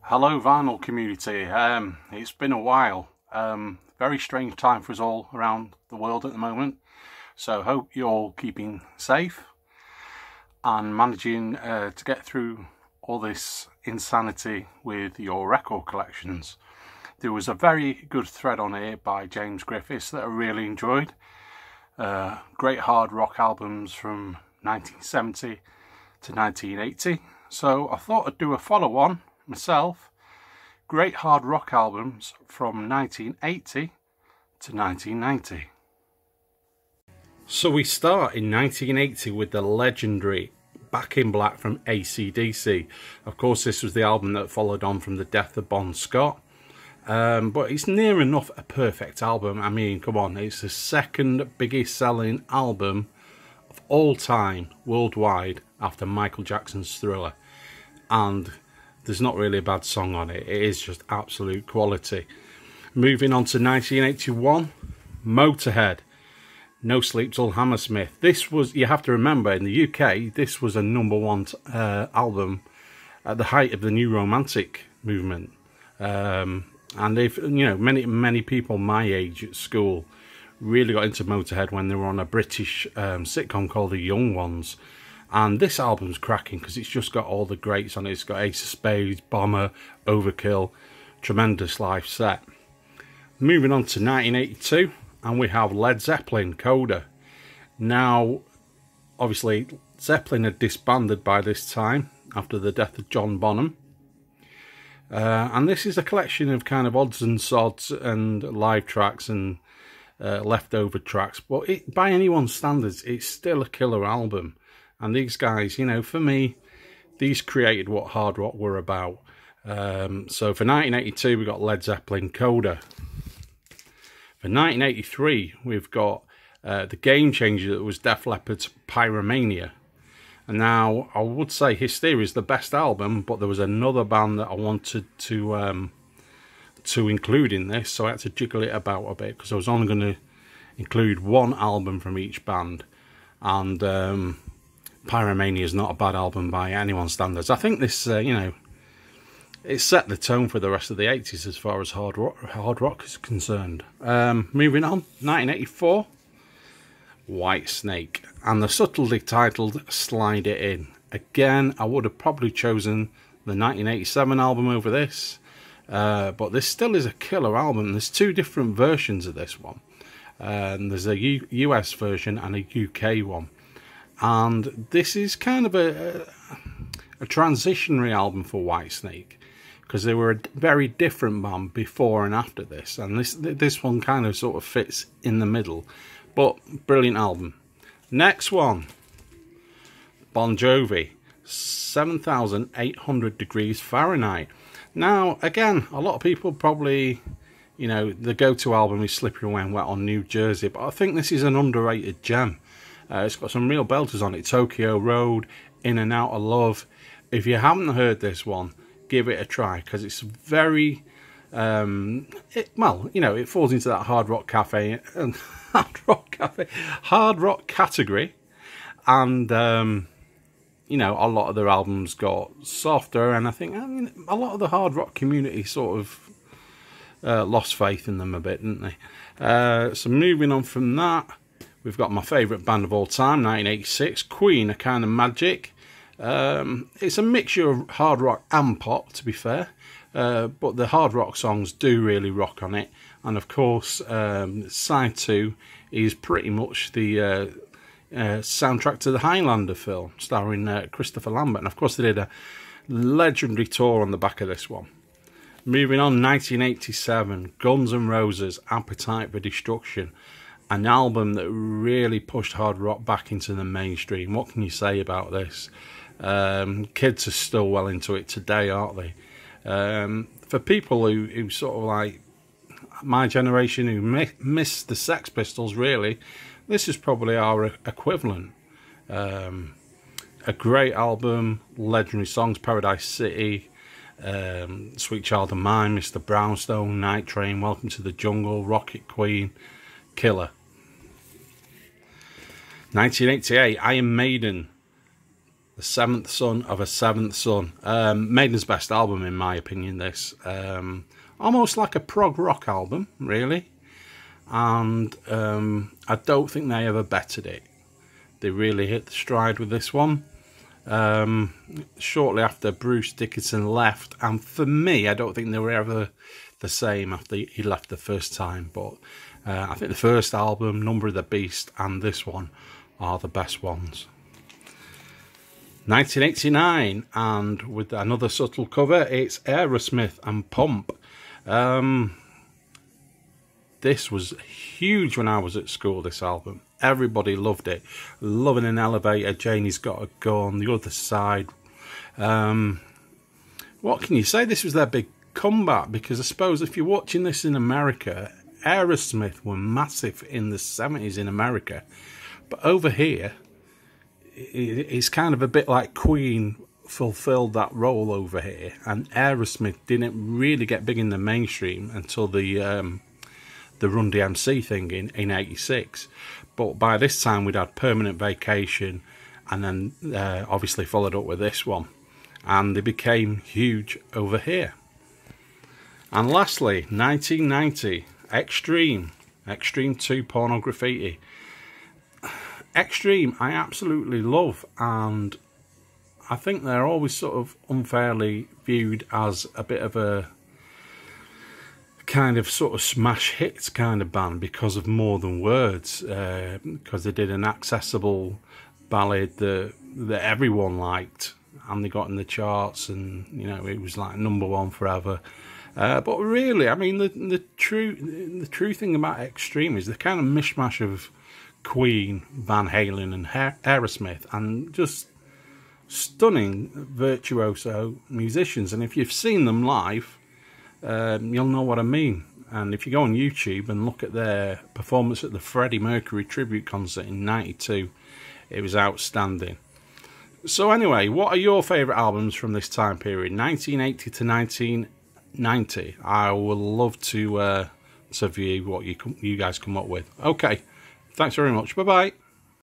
Hello vinyl community, it's been a while, very strange time for us all around the world at the moment, so hope you're all keeping safe and managing to get through all this insanity with your record collections. There was a very good thread on here by James Griffiths that I really enjoyed, great hard rock albums from 1970 to 1980, so I thought I'd do a follow-on myself, great hard rock albums from 1980 to 1990. So we start in 1980 with the legendary Back in Black from AC/DC. Of course, this was the album that followed on from the death of Bon Scott, but it's near enough a perfect album. I mean, come on, it's the second biggest selling album of all time worldwide after Michael Jackson's Thriller, and there's not really a bad song on it. It is just absolute quality. Moving on to 1981, Motorhead, No Sleep Till Hammersmith. This was, you have to remember, in the UK, this was a #1 album at the height of the New Romantic movement. And if you know, many people my age at school really got into Motorhead when they were on a British sitcom called The Young Ones. And this album's cracking because it's just got all the greats on it. It's got Ace of Spades, Bomber, Overkill, tremendous live set. Moving on to 1982, and we have Led Zeppelin, Coda. Now, obviously, Zeppelin had disbanded by this time after the death of John Bonham. And this is a collection of kind of odds and sods and live tracks and leftover tracks. But by anyone's standards, it's still a killer album. And these guys, you know, for me, these created what hard rock were about. So for 1982, we got Led Zeppelin, Coda. For 1983, we've got the game changer that was Def Leppard's Pyromania. And now, I would say Hysteria is the best album, but there was another band that I wanted to include in this, so I had to jiggle it about a bit, because I was only going to include one album from each band. And Pyromania is not a bad album by anyone's standards. I think this, you know, it set the tone for the rest of the 80s as far as hard rock is concerned. Moving on, 1984, Whitesnake, and the subtly titled Slide It In. Again, I would have probably chosen the 1987 album over this, but this still is a killer album. There's two different versions of this one. There's a US version and a UK one. And this is kind of a transitionary album for Whitesnake, because they were a very different band before and after this, and this one kind of sort of fits in the middle, but brilliant album. Next one, Bon Jovi, 7,800 Degrees Fahrenheit. Now, again, a lot of people probably, you know, the go-to album is Slippery When Wet on New Jersey, but I think this is an underrated gem. It's got some real belters on it. Tokyo Road, In and Out of Love. If you haven't heard this one, give it a try, because it's very, well, you know, it falls into that hard rock category, and you know, a lot of their albums got softer, and I think, I mean, a lot of the hard rock community sort of lost faith in them a bit, didn't they? So moving on from that, we've got my favourite band of all time, 1986, Queen, A Kind of Magic. It's a mixture of hard rock and pop, to be fair, but the hard rock songs do really rock on it. And of course, side 2 is pretty much the soundtrack to the Highlander film, starring Christopher Lambert. And of course, they did a legendary tour on the back of this one. Moving on, 1987, Guns N' Roses, Appetite for Destruction. An album that really pushed hard rock back into the mainstream. What can you say about this? Kids are still well into it today, aren't they? For people who sort of like my generation, who missed the Sex Pistols, really, this is probably our equivalent. A great album, legendary songs, Paradise City, Sweet Child of Mine, Mr. Brownstone, Night Train, Welcome to the Jungle, Rocket Queen, killer. 1988, Iron Maiden, The seventh son of a seventh son. Maiden's best album in my opinion, this. Almost like a prog rock album, really. And I don't think they ever bettered it. They really hit the stride with this one. Shortly after Bruce Dickinson left, and for me, I don't think they were ever the same after he left the first time, but I think the first album, Number of the Beast, and this one are the best ones. 1989, and with another subtle cover, it's Aerosmith and Pump. This was huge when I was at school, this album. Everybody loved it. Loving an Elevator, Janie's Got a Gun, The Other Side. What can you say? This was their big comeback, because I suppose if you're watching this in America, Aerosmith were massive in the 70s in America. But over here, it's kind of a bit like Queen fulfilled that role over here, and Aerosmith didn't really get big in the mainstream until the Run DMC thing in 86. But by this time we'd had Permanent Vacation, and then obviously followed up with this one, and they became huge over here. And lastly, 1990, Extreme 2, Porno Graffiti. Extreme I absolutely love, and I think they're always sort of unfairly viewed as a bit of a kind of sort of smash hits kind of band because of More Than Words, because they did an accessible ballad that everyone liked, and they got in the charts, and you know, it was like #1 forever. But really, I mean, the true thing about Extreme is the kind of mishmash of Queen, Van Halen and Aerosmith, and just stunning virtuoso musicians. And if you've seen them live, you'll know what I mean. And if you go on YouTube and look at their performance at the Freddie Mercury tribute concert in '92, it was outstanding. So anyway, what are your favourite albums from this time period, 1980 to 1990? I would love to view what you guys come up with. Okay, thanks very much. Bye bye.